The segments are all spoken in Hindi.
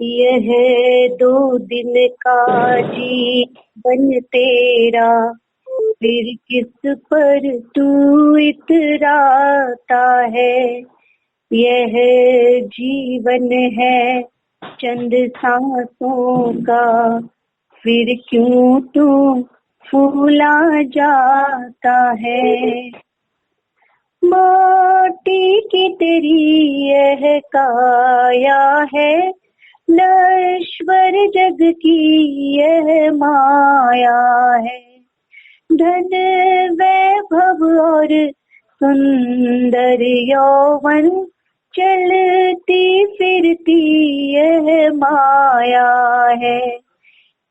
यह 2 दिन का जीवन तेरा, फिर किस पर तू इतराता है। यह जीवन है चंद सांसों का, फिर क्यों तू फूला जाता है। माटी की तेरी यह काया है, नश्वर जग की यह माया है। धन वैभव और सुंदर यौवन, चलती फिरती यह माया है।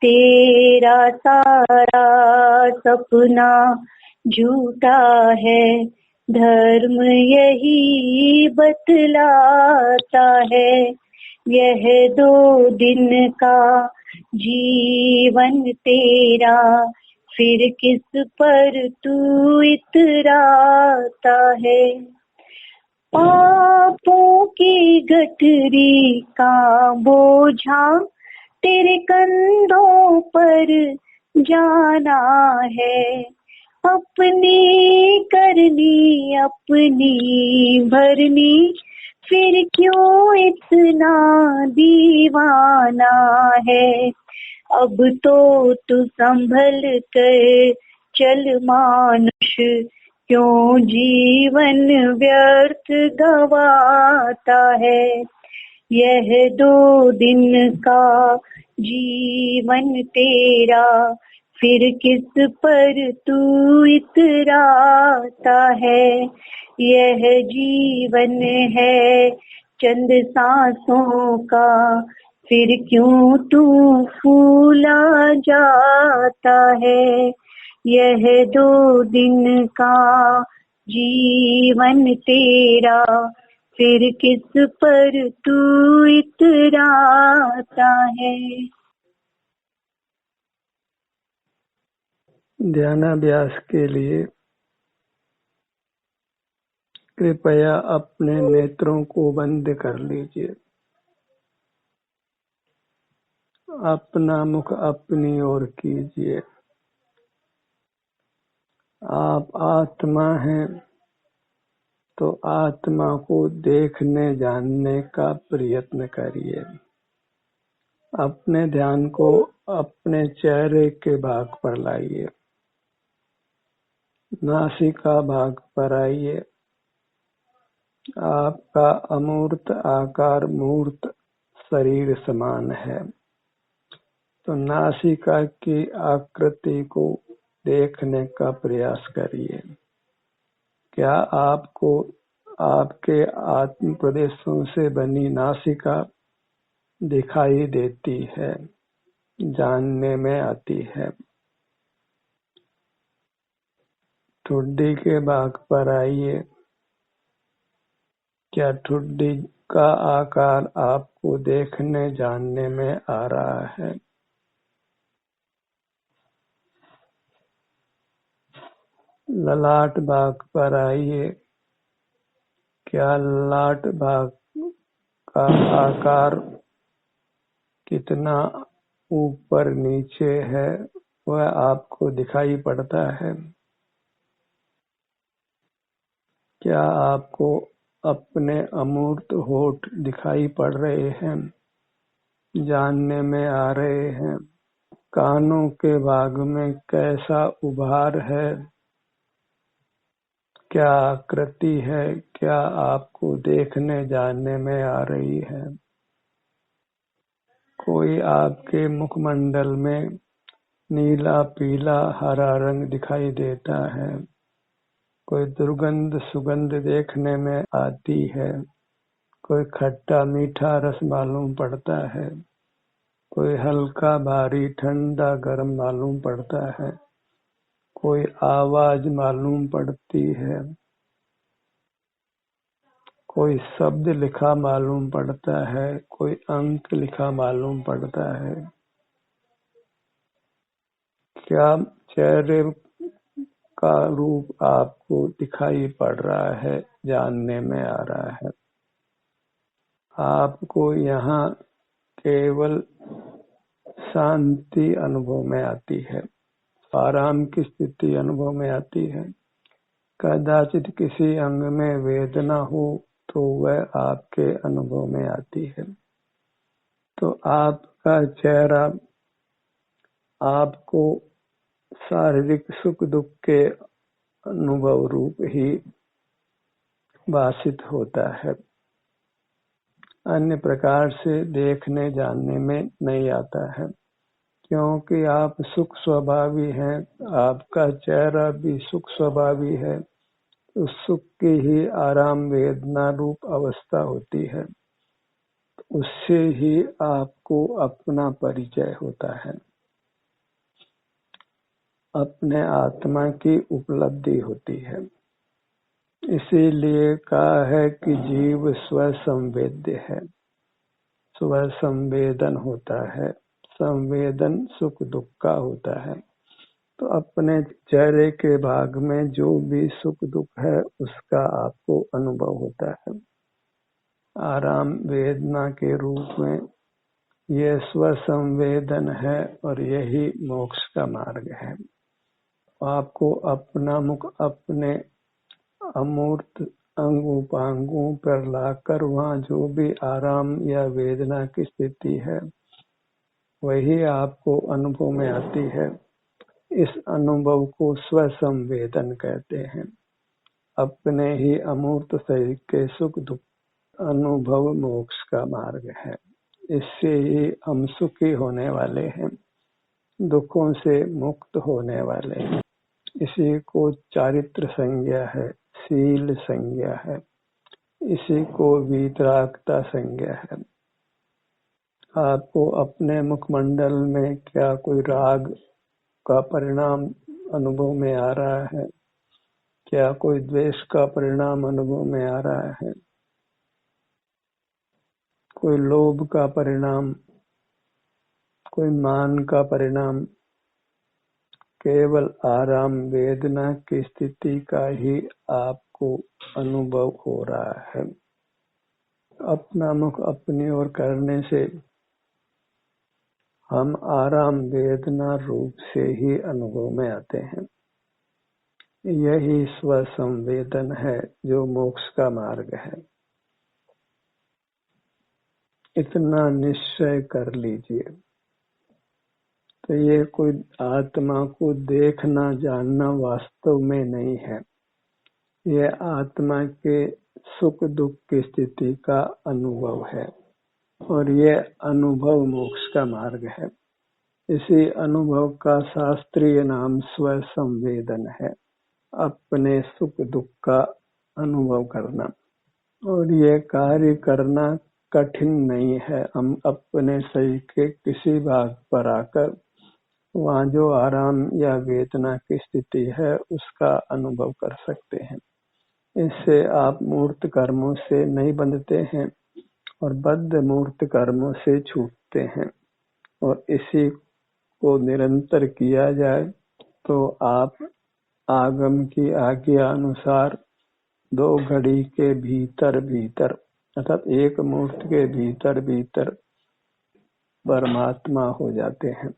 तेरा सारा सपना झूठा है, धर्म यही बतलाता है। यह 2 दिन का जीवन तेरा, फिर किस पर तू इतराता है। पापों की गठरी का बोझा तेरे कंधों पर जाना है। अपनी करनी अपनी भरनी, फिर क्यों इतना दीवाना है। अब तो तू संभल कर चल मानुष, क्यों जीवन व्यर्थ गवाता है। यह 2 दिन का जीवन तेरा, फिर किस पर तू इतराता है। यह जीवन है चंद सांसों का, फिर क्यों तू फूला जाता है। यह 2 दिन का जीवन तेरा, फिर किस पर तू इतराता है। ध्यानाभ्यास के लिए कृपया अपने नेत्रों को बंद कर लीजिए। अपना मुख अपनी ओर कीजिए। आप आत्मा हैं तो आत्मा को देखने जानने का प्रयत्न करिए। अपने ध्यान को अपने चेहरे के भाग पर लाइए। नासिका भाग पर आइए। आपका अमूर्त आकार मूर्त शरीर समान है, तो नासिका की आकृति को देखने का प्रयास करिए। क्या आपको आपके आत्म प्रदेशों से बनी नासिका दिखाई देती है, जानने में आती है। ठुड्डी के भाग पर आइए। क्या ठुड्डी का आकार आपको देखने जानने में आ रहा है। ललाट भाग पर आइए। क्या ललाट भाग का आकार कितना ऊपर नीचे है वह आपको दिखाई पड़ता है। क्या आपको अपने अमूर्त होठ दिखाई पड़ रहे हैं, जानने में आ रहे हैं। कानों के भाग में कैसा उभार है, क्या आकृति है, क्या आपको देखने जानने में आ रही है। कोई आपके मुखमंडल में नीला पीला हरा रंग दिखाई देता है। कोई दुर्गंध सुगंध देखने में आती है। कोई खट्टा मीठा रस मालूम पड़ता है। कोई हल्का भारी ठंडा गर्म मालूम पड़ता है। कोई आवाज मालूम पड़ती है। कोई शब्द लिखा मालूम पड़ता है। कोई अंक लिखा मालूम पड़ता है। क्या चेहरे का रूप आपको दिखाई पड़ रहा है, जानने में आ रहा है। आपको यहाँ केवल शांति अनुभव में आती है, आराम की स्थिति अनुभव में आती है। कदाचित किसी अंग में वेदना हो तो वह आपके अनुभव में आती है। तो आपका चेहरा आपको शारीरिक सुख दुख के अनुभव रूप ही भाषित होता है, अन्य प्रकार से देखने जानने में नहीं आता है, क्योंकि आप सुख स्वभावी हैं। आपका चेहरा भी सुख स्वभावी है। उस सुख की ही आराम वेदना रूप अवस्था होती है, उससे ही आपको अपना परिचय होता है, अपने आत्मा की उपलब्धि होती है। इसीलिए कहा है कि जीव स्वसंवेद्य है, स्वसंवेदन होता है। संवेदन सुख दुख का होता है। तो अपने चेहरे के भाग में जो भी सुख दुख है उसका आपको अनुभव होता है आराम वेदना के रूप में। यह स्वसंवेदन है और यही मोक्ष का मार्ग है। आपको अपना मुख अपने अमूर्त अंग उपांगों पर लाकर वहाँ जो भी आराम या वेदना की स्थिति है वही आपको अनुभव में आती है। इस अनुभव को स्वसंवेदन कहते हैं। अपने ही अमूर्त शरीर के सुख दुख अनुभव मोक्ष का मार्ग है। इससे ही हम सुखी होने वाले हैं, दुखों से मुक्त होने वाले हैं। इसी को चारित्र संज्ञा है, शील संज्ञा है, इसी को वीतरागता संज्ञा है। आपको अपने मुखमंडल में क्या कोई राग का परिणाम अनुभव में आ रहा है? क्या कोई द्वेष का परिणाम अनुभव में आ रहा है? कोई लोभ का परिणाम, कोई मान का परिणाम? केवल आराम वेदना की स्थिति का ही आपको अनुभव हो रहा है। अपना मुख अपनी ओर करने से हम आराम वेदना रूप से ही अनुभव में आते हैं। यही स्वसंवेदन है जो मोक्ष का मार्ग है। इतना निश्चय कर लीजिए। तो ये कोई आत्मा को देखना जानना वास्तव में नहीं है, ये आत्मा के सुख दुख की स्थिति का अनुभव है और ये अनुभव मोक्ष का मार्ग है। इसी अनुभव का शास्त्रीय नाम स्वसंवेदन है, अपने सुख दुख का अनुभव करना। और ये कार्य करना कठिन नहीं है। हम अपने शरीर के किसी भाग पर आकर वहाँ जो आराम या वेदना की स्थिति है उसका अनुभव कर सकते हैं। इससे आप मूर्त कर्मों से नहीं बंधते हैं और बद्ध मूर्त कर्मों से छूटते हैं। और इसी को निरंतर किया जाए तो आप आगम की आज्ञा अनुसार 2 घड़ी के भीतर भीतर अर्थात एक मुहूर्त के भीतर भीतर परमात्मा हो जाते हैं।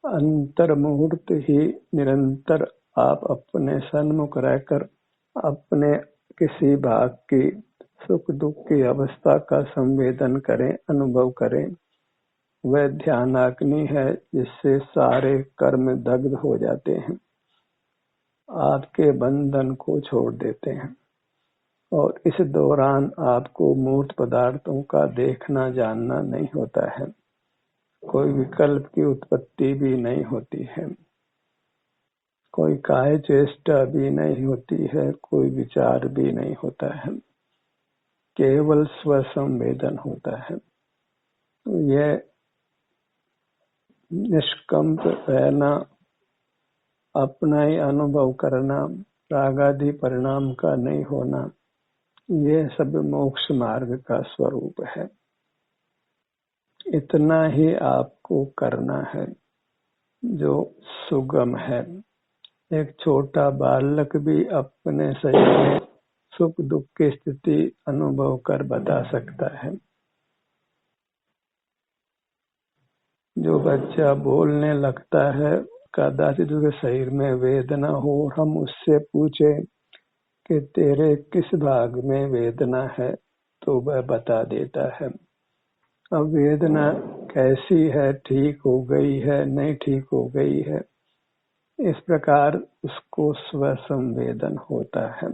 अंतर मुहूर्त ही निरंतर आप अपने सन्मुख रहकर अपने किसी भाग की सुख दुख की अवस्था का संवेदन करें, अनुभव करें। वह ध्यानाग्नि है जिससे सारे कर्म दग्ध हो जाते हैं, आपके बंधन को छोड़ देते हैं। और इस दौरान आपको मूर्त पदार्थों का देखना जानना नहीं होता है, कोई विकल्प की उत्पत्ति भी नहीं होती है, कोई काय चेष्टा भी नहीं होती है, कोई विचार भी नहीं होता है, केवल स्वसंवेदन होता है। तो यह निष्कंप रहना, अपना ही अनुभव करना, रागादि परिणाम का नहीं होना, यह सब मोक्ष मार्ग का स्वरूप है। इतना ही आपको करना है जो सुगम है। एक छोटा बालक भी अपने शरीर में सुख दुख की स्थिति अनुभव कर बता सकता है। जो बच्चा बोलने लगता है, कदाचित उसके शरीर में वेदना हो, हम उससे पूछे कि तेरे किस भाग में वेदना है, तो वह बता देता है। अब वेदना कैसी है, ठीक हो गई है, नहीं ठीक हो गई है, इस प्रकार उसको स्व संवेदन होता है।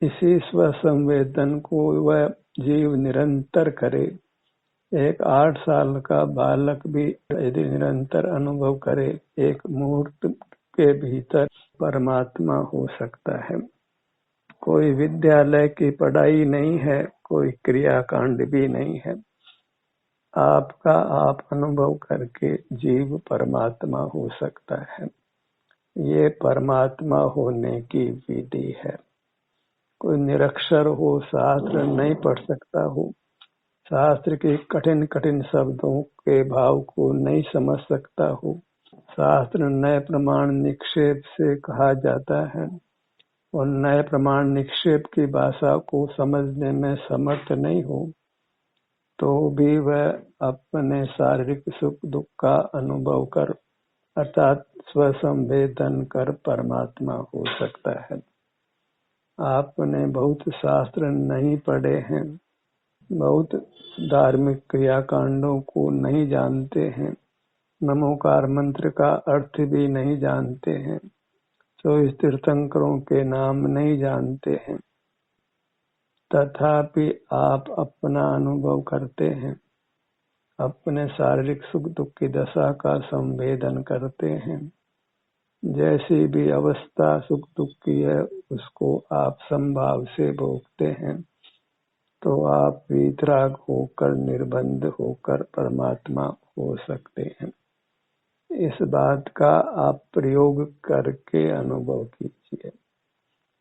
इसी स्व संवेदन को वह जीव निरंतर करे। एक 8 साल का बालक भी यदि निरंतर अनुभव करे, एक मुहूर्त के भीतर परमात्मा हो सकता है। कोई विद्यालय की पढ़ाई नहीं है, कोई क्रियाकांड भी नहीं है। आपका आप अनुभव करके जीव परमात्मा हो सकता है। ये परमात्मा होने की विधि है। कोई निरक्षर हो, शास्त्र नहीं पढ़ सकता हो, शास्त्र के कठिन कठिन शब्दों के भाव को नहीं समझ सकता हो, शास्त्र नए प्रमाण निक्षेप से कहा जाता है और नए प्रमाण निक्षेप की भाषा को समझने में समर्थ नहीं हो, तो भी वह अपने शारीरिक सुख दुख का अनुभव कर अर्थात स्वसंवेदन कर परमात्मा हो सकता है। आपने बहुत शास्त्र नहीं पढ़े हैं, बहुत धार्मिक क्रियाकांडों को नहीं जानते हैं, नमोकार मंत्र का अर्थ भी नहीं जानते हैं, 24 तीर्थंकरों के नाम नहीं जानते हैं, तथापि आप अपना अनुभव करते हैं, अपने शारीरिक सुख दुख की दशा का संवेदन करते हैं। जैसी भी अवस्था सुख दुख की है उसको आप संभाव से भोगते हैं, तो आप वीतराग होकर निर्बंध होकर परमात्मा हो सकते हैं। इस बात का आप प्रयोग करके अनुभव कीजिए।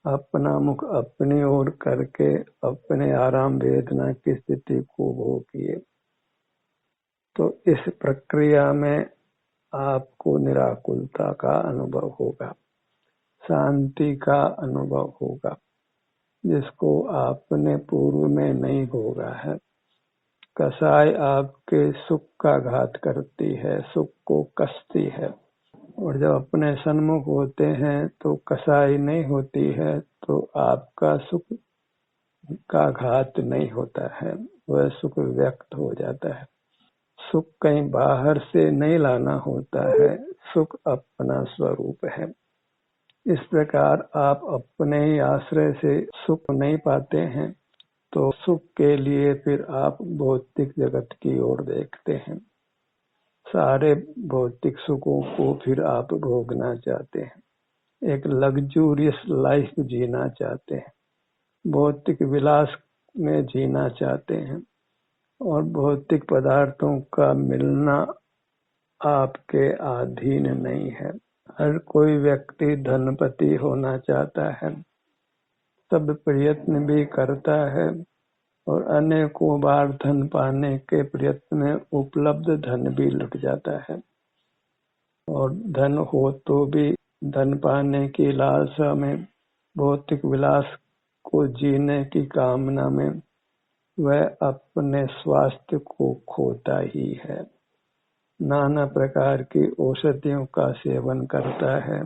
अपना मुख अपनी ओर करके अपने आराम वेदना की स्थिति को भोगिए, तो इस प्रक्रिया में आपको निराकुलता का अनुभव होगा, शांति का अनुभव होगा, जिसको आपने पूर्व में नहीं भोगा है। कसाई आपके सुख का घात करती है, सुख को कसती है, और जब अपने सन्मुख होते हैं तो कसाई नहीं होती है, तो आपका सुख का घात नहीं होता है, वह सुख व्यक्त हो जाता है। सुख कहीं बाहर से नहीं लाना होता है, सुख अपना स्वरूप है। इस प्रकार आप अपने ही आश्रय से सुख नहीं पाते हैं, तो सुख के लिए फिर आप भौतिक जगत की ओर देखते हैं। सारे भौतिक सुखों को फिर आप भोगना चाहते हैं, एक लग्जूरियस लाइफ जीना चाहते हैं, भौतिक विलास में जीना चाहते हैं, और भौतिक पदार्थों का मिलना आपके अधीन नहीं है। हर कोई व्यक्ति धनपति होना चाहता है, सब प्रयत्न भी करता है, और अनेकों बार धन पाने के प्रयत्न में उपलब्ध धन भी लुट जाता है, और धन हो तो भी धन पाने की लालसा में, भौतिक विलास को जीने की कामना में वह अपने स्वास्थ्य को खोता ही है। नाना प्रकार की औषधियों का सेवन करता है,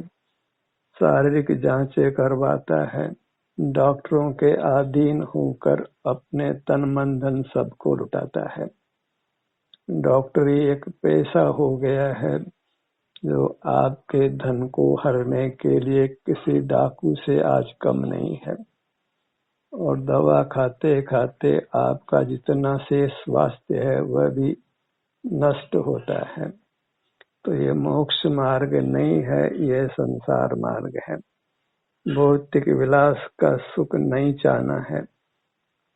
शारीरिक जांचें करवाता है, डॉक्टरों के अधीन होकर अपने तन मन धन सबको लुटाता है। डॉक्टरी एक पेशा हो गया है, जो आपके धन को हरने के लिए किसी डाकू से आज कम नहीं है, और दवा खाते खाते आपका जितना शेष स्वास्थ्य है वह भी नष्ट होता है। तो ये मोक्ष मार्ग नहीं है, यह संसार मार्ग है। भौतिक विलास का सुख नहीं चाहना है,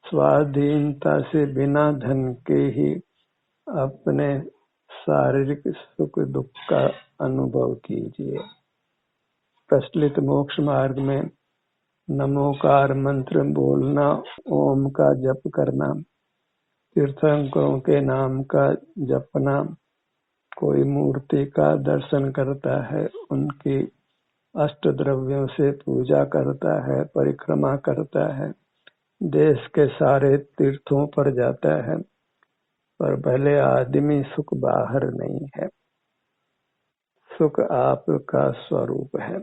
स्वाधीनता से बिना धन के ही अपने शारीरिक सुख दुख का अनुभव कीजिए। प्रचलित मोक्ष मार्ग में नमोकार मंत्र बोलना, ओम का जप करना, तीर्थंकरों के नाम का जपना, कोई मूर्ति का दर्शन करता है, उनकी अष्ट द्रव्यों से पूजा करता है, परिक्रमा करता है, देश के सारे तीर्थों पर जाता है, पर भले आदमी सुख बाहर नहीं है, सुख आपका स्वरूप है,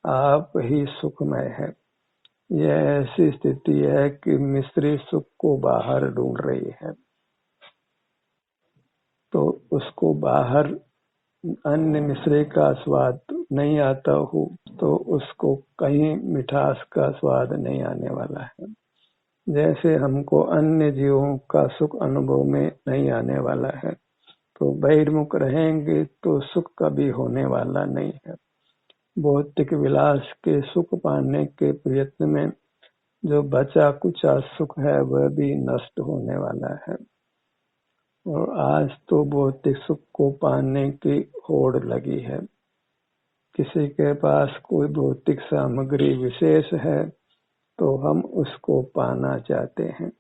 आप ही सुखमय है। यह ऐसी स्थिति है कि मिस्री सुख को बाहर ढूंढ रही है, तो उसको बाहर अन्य मिश्री का स्वाद नहीं आता हो तो उसको कहीं मिठास का स्वाद नहीं आने वाला है। जैसे हमको अन्य जीवों का सुख अनुभव में नहीं आने वाला है, तो बहिर्मुख रहेंगे तो सुख कभी होने वाला नहीं है। भौतिक विलास के सुख पाने के प्रयत्न में जो बचा कुचा सुख है वह भी नष्ट होने वाला है। और आज तो भौतिक सुख को पाने की होड़ लगी है। किसी के पास कोई भौतिक सामग्री विशेष है तो हम उसको पाना चाहते हैं,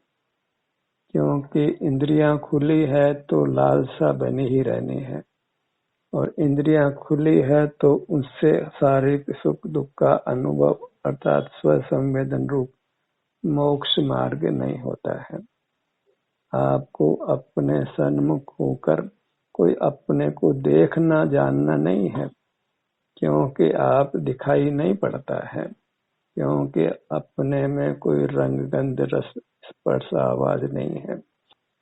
क्योंकि इंद्रियां खुली है तो लालसा बनी ही रहनी है, और इंद्रियां खुली है तो उससे शारीरिक सुख दुख का अनुभव अर्थात स्व संवेदन रूप मोक्ष मार्ग नहीं होता है। आपको अपने सन्मुख होकर कोई अपने को देखना जानना नहीं है, क्योंकि आप दिखाई नहीं पड़ता है, क्योंकि अपने में कोई रंग गंध रस स्पर्श आवाज नहीं है।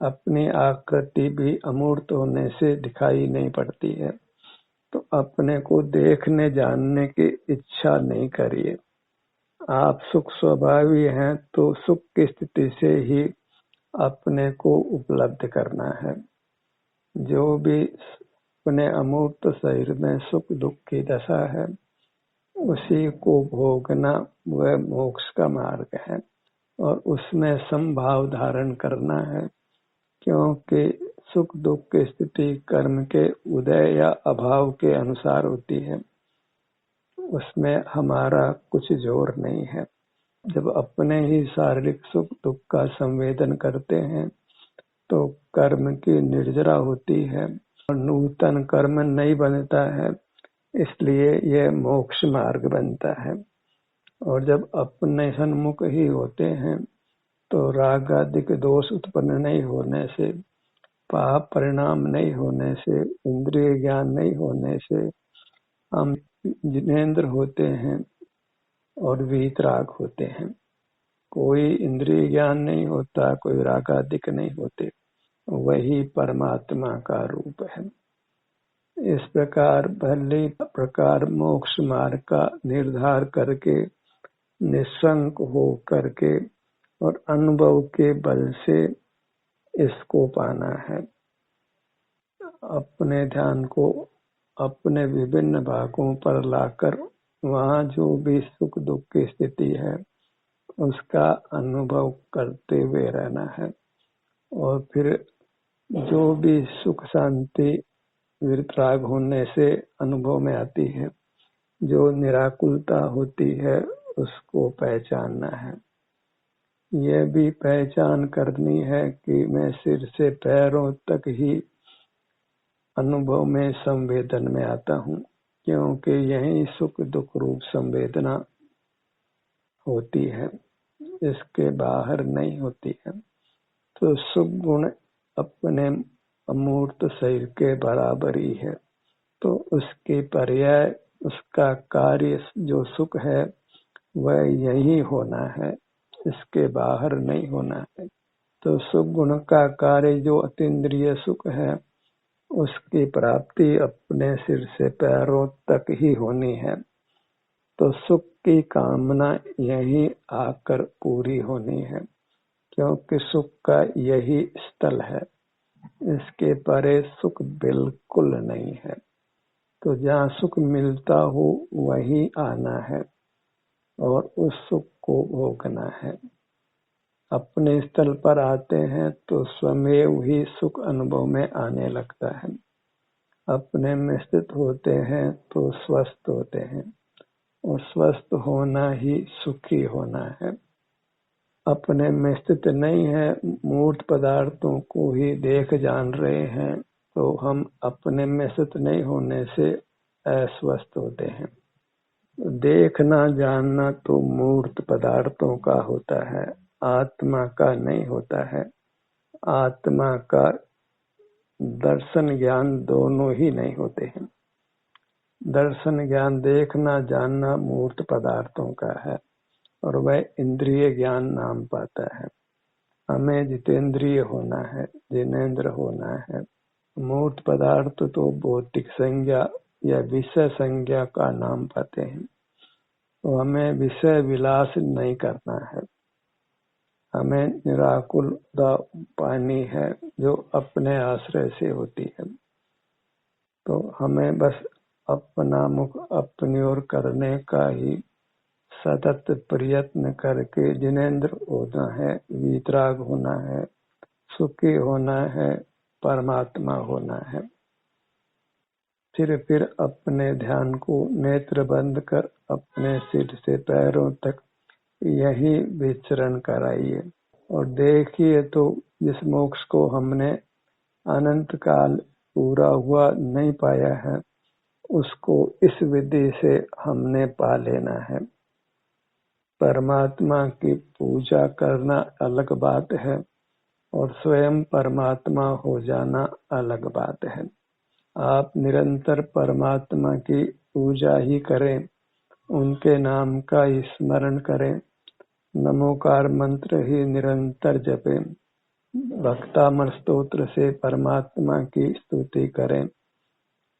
अपनी आकृति भी अमूर्त होने से दिखाई नहीं पड़ती है, तो अपने को देखने जानने की इच्छा नहीं करिए। आप सुख स्वभावी हैं तो सुख की स्थिति से ही अपने को उपलब्ध करना है। जो भी अपने अमूर्त शरीर में सुख दुख की दशा है उसी को भोगना वह मोक्ष का मार्ग है, और उसमें समभाव धारण करना है, क्योंकि सुख दुख की स्थिति कर्म के उदय या अभाव के अनुसार होती है। उसमें हमारा कुछ जोर नहीं है। जब अपने ही शारीरिक सुख दुख का संवेदन करते हैं तो कर्म की निर्जरा होती है और नूतन कर्म नहीं बनता है, इसलिए यह मोक्ष मार्ग बनता है। और जब अपने सन्मुख ही होते हैं तो राग आदि के दोष उत्पन्न नहीं होने से, पाप परिणाम नहीं होने से, इंद्रिय ज्ञान नहीं होने से हम जिनेंद्र होते हैं और वीतराग होते हैं। कोई इंद्रिय ज्ञान नहीं होता, कोई राग आदिक नहीं होते, वही परमात्मा का रूप है। इस प्रकार भली प्रकार मोक्ष मार्ग का निर्धार करके निसंक हो करके और अनुभव के बल से इसको पाना है। अपने ध्यान को अपने विभिन्न भागों पर लाकर वहाँ जो भी सुख दुख की स्थिति है उसका अनुभव करते हुए रहना है, और फिर जो भी सुख शांति वितराग होने से अनुभव में आती है, जो निराकुलता होती है उसको पहचानना है। यह भी पहचान करनी है कि मैं सिर से पैरों तक ही अनुभव में संवेदन में आता हूँ, क्योंकि यही सुख दुख रूप संवेदना होती है, इसके बाहर नहीं होती है। तो सुख गुण अपने अमूर्त शरीर के बराबर ही है, तो उसके पर्याय उसका कार्य जो सुख है वह यही होना है, इसके बाहर नहीं होना है। तो सुख गुण का कार्य जो अतीन्द्रिय सुख है उसकी प्राप्ति अपने सिर से पैरों तक ही होनी है, तो सुख की कामना यही आकर पूरी होनी है, क्योंकि सुख का यही स्थल है, इसके परे सुख बिल्कुल नहीं है। तो जहाँ सुख मिलता हो वहीं आना है और उस सुख को भोगना है। अपने स्थल पर आते हैं तो स्वमेव ही सुख अनुभव में आने लगता है। अपने में स्थित होते हैं तो स्वस्थ होते हैं, और स्वस्थ होना ही सुखी होना है। अपने में स्थित नहीं है, मूर्त पदार्थों को ही देख जान रहे हैं, तो हम अपने में स्थित नहीं होने से अस्वस्थ होते हैं। देखना जानना तो मूर्त पदार्थों का होता है, आत्मा का नहीं होता है। आत्मा का दर्शन ज्ञान दोनों ही नहीं होते हैं। दर्शन ज्ञान देखना जानना मूर्त पदार्थों का है और वह इंद्रिय ज्ञान नाम पाता है। हमें जितेंद्रिय होना है, जिनेंद्र होना है। मूर्त पदार्थ तो भौतिक संज्ञा या विषय संज्ञा का नाम पाते हैं, तो हमें विषय विलास नहीं करना है। हमें निराकुलता पानी है जो अपने आश्रय से होती है। तो हमें बस अपना मुख अपनी ओर करने का ही सतत प्रयत्न करके जिनेंद्र होना है, वीतराग होना है, सुखी होना है, परमात्मा होना है। फिर अपने ध्यान को नेत्र बंद कर अपने सिर से पैरों तक यही विचरण कराइए और देखिए तो जिस मोक्ष को हमने अनंत काल पूरा हुआ नहीं पाया है, उसको इस विधि से हमने पा लेना है। परमात्मा की पूजा करना अलग बात है और स्वयं परमात्मा हो जाना अलग बात है। आप निरंतर परमात्मा की पूजा ही करें, उनके नाम का ही स्मरण करें, नमोकार मंत्र ही निरंतर जपें, भक्तामर स्तोत्र से परमात्मा की स्तुति करें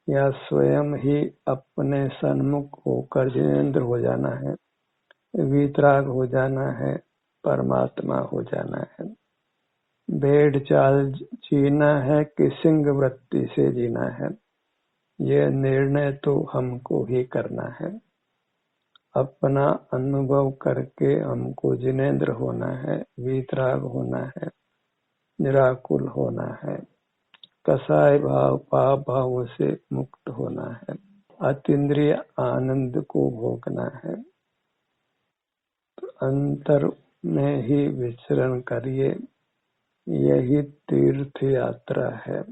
या स्वयं ही अपने सन्मुख होकर जिनेंद्र हो जाना है, वीतराग हो जाना है, परमात्मा हो जाना है। भेड़ चाल जीना है कि सिंह वृत्ति से जीना है, यह निर्णय तो हमको ही करना है। अपना अनुभव करके हमको जिनेंद्र होना है, वीतराग होना है, निराकुल होना है, कसाय भाव पाप भावों से मुक्त होना है, अतीन्द्रिय आनंद को भोगना है। तो अंतर में ही विचरण करिए, यही तीर्थ यात्रा है,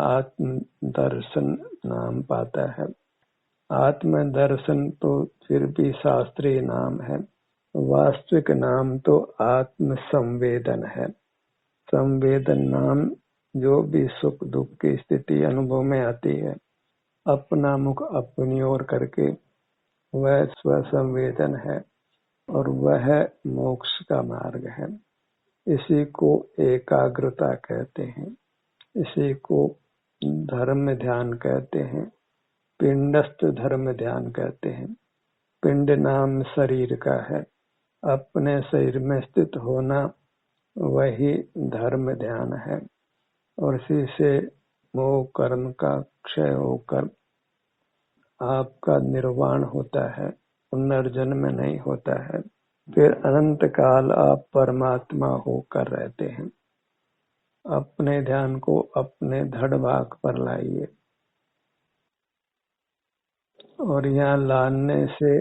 आत्म दर्शन नाम पाता है। आत्म दर्शन तो फिर भी शास्त्रीय नाम है, वास्तविक नाम तो आत्म संवेदन है। संवेदन नाम जो भी सुख दुख की स्थिति अनुभव में आती है, अपना मुख अपनी ओर करके वह स्वसंवेदन है और वह मोक्ष का मार्ग है। इसी को एकाग्रता कहते हैं, इसी को धर्म ध्यान कहते हैं, पिंडस्थ धर्म ध्यान कहते हैं। पिंड नाम शरीर का है, अपने शरीर में स्थित होना वही धर्म ध्यान है और इसी से मोह कर्म का क्षय होकर आपका निर्वाण होता है, पुनर्जन्म नहीं होता है। फिर अनंत काल आप परमात्मा होकर रहते हैं। अपने ध्यान को अपने धड़ भाग पर लाइए और यहाँ लाने से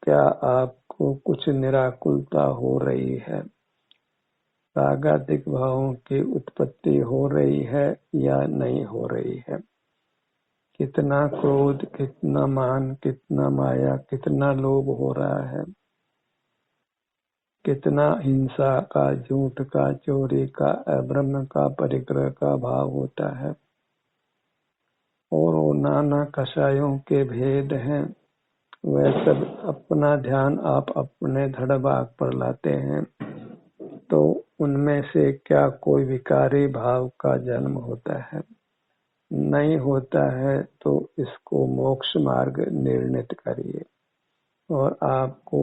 क्या आपको कुछ निराकुलता हो रही है, रागादिक भावों की उत्पत्ति हो रही है या नहीं हो रही है, कितना क्रोध, कितना मान, कितना माया, कितना लोभ हो रहा है, कितना हिंसा का, झूठ का, चोरी का, अब्रह्म का, परिग्रह का भाव होता है और वो नाना कषायों के भेद हैं। वह सब अपना ध्यान आप अपने धड़ भाग पर लाते हैं तो उनमें से क्या कोई विकारी भाव का जन्म होता है? नहीं होता है तो इसको मोक्ष मार्ग निर्णित करिए और आपको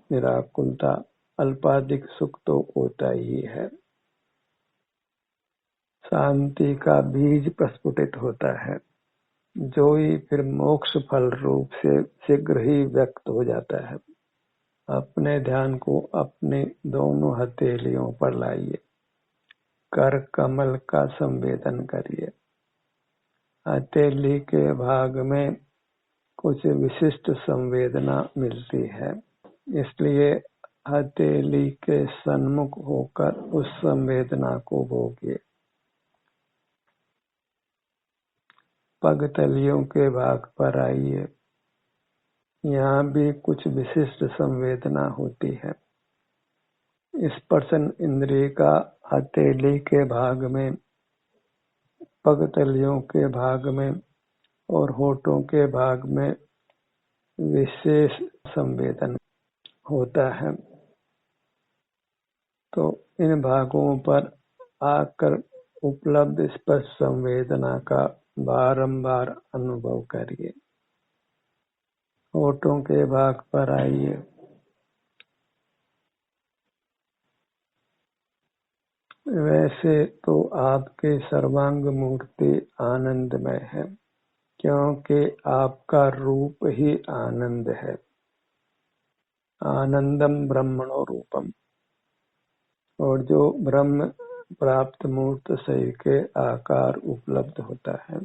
निराकुलता, अल्पाधिक सुख तो होता ही है। शांति का बीज प्रस्फुटित होता है जो ही फिर मोक्ष फल रूप से शीघ्र ही व्यक्त हो जाता है। अपने ध्यान को अपने दोनों हथेलियों पर लाइए, कर कमल का संवेदन करिए। हथेली के भाग में कुछ विशिष्ट संवेदना मिलती है, इसलिए हथेली के सन्मुख होकर उस संवेदना को भोगिए। पगतलियों के भाग पर आइए, यहाँ भी कुछ विशिष्ट संवेदना होती है। स्पर्शन इंद्रिय का हथेली के भाग में, पगतलियों के भाग में और होठों के भाग में विशेष संवेदन होता है। तो इन भागों पर आकर उपलब्ध स्पर्श संवेदना का बारंबार अनुभव करिए। होठों के भाग पर आइए, वैसे तो आपके सर्वांग मूर्ति आनंदमय है, क्योंकि आपका रूप ही आनंद है। आनंदम ब्रह्मणो रूपम। और जो ब्रह्म प्राप्त मूर्त शरीर के आकार उपलब्ध होता है,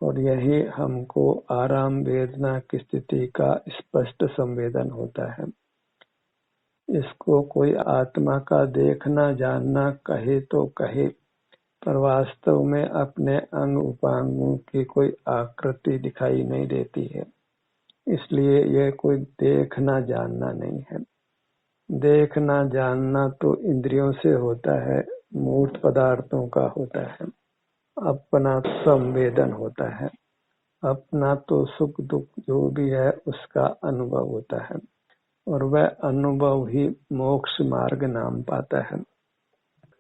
और यही हमको आराम वेदना की स्थिति का स्पष्ट संवेदन होता है। इसको कोई आत्मा का देखना जानना कहे तो कहे, पर वास्तव में अपने अंग उपांगों की कोई आकृति दिखाई नहीं देती है, इसलिए यह कोई देखना जानना नहीं है। देखना जानना तो इंद्रियों से होता है, मूर्त पदार्थों का होता है। अपना संवेदन होता है, अपना तो सुख दुख जो भी है उसका अनुभव होता है, और वह अनुभव ही मोक्ष मार्ग नाम पाता है।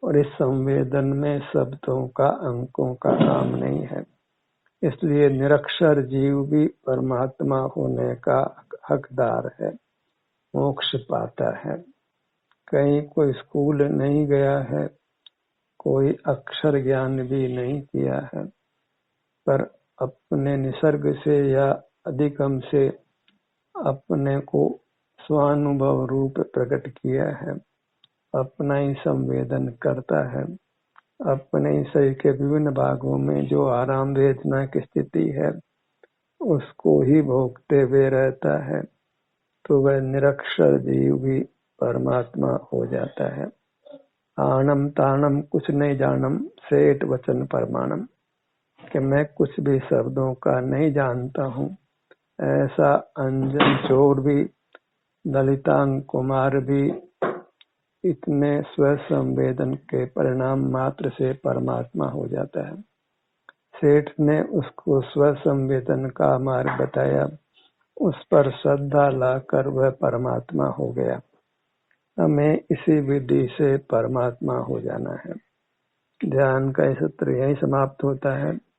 और इस संवेदन में शब्दों का अंकों का काम नहीं है, इसलिए निरक्षर जीव भी परमात्मा होने का हकदार है, मोक्ष पाता है। कहीं कोई स्कूल नहीं गया है, कोई अक्षर ज्ञान भी नहीं किया है, पर अपने निसर्ग से या अधिगम से अपने को स्वानुभव रूप प्रकट किया है, अपना ही संवेदन करता है। अपने ही शरीर के विभिन्न भागों में जो आराम वेदना की स्थिति है उसको ही भोगते हुए रहता है, तो वह निरक्षर जीव भी परमात्मा हो जाता है। आनम तानम कुछ नहीं जानम, सेठ वचन परमाणम, कि मैं कुछ भी शब्दों का नहीं जानता हूँ, ऐसा अंजन चोर भी, दलितांग कुमार भी इतने स्वसंवेदन के परिणाम मात्र से परमात्मा हो जाता है। सेठ ने उसको स्वसंवेदन का मार्ग बताया, उस पर श्रद्धा लाकर वह परमात्मा हो गया। हमें इसी विधि से परमात्मा हो जाना है। ध्यान का सत्र यही समाप्त होता है।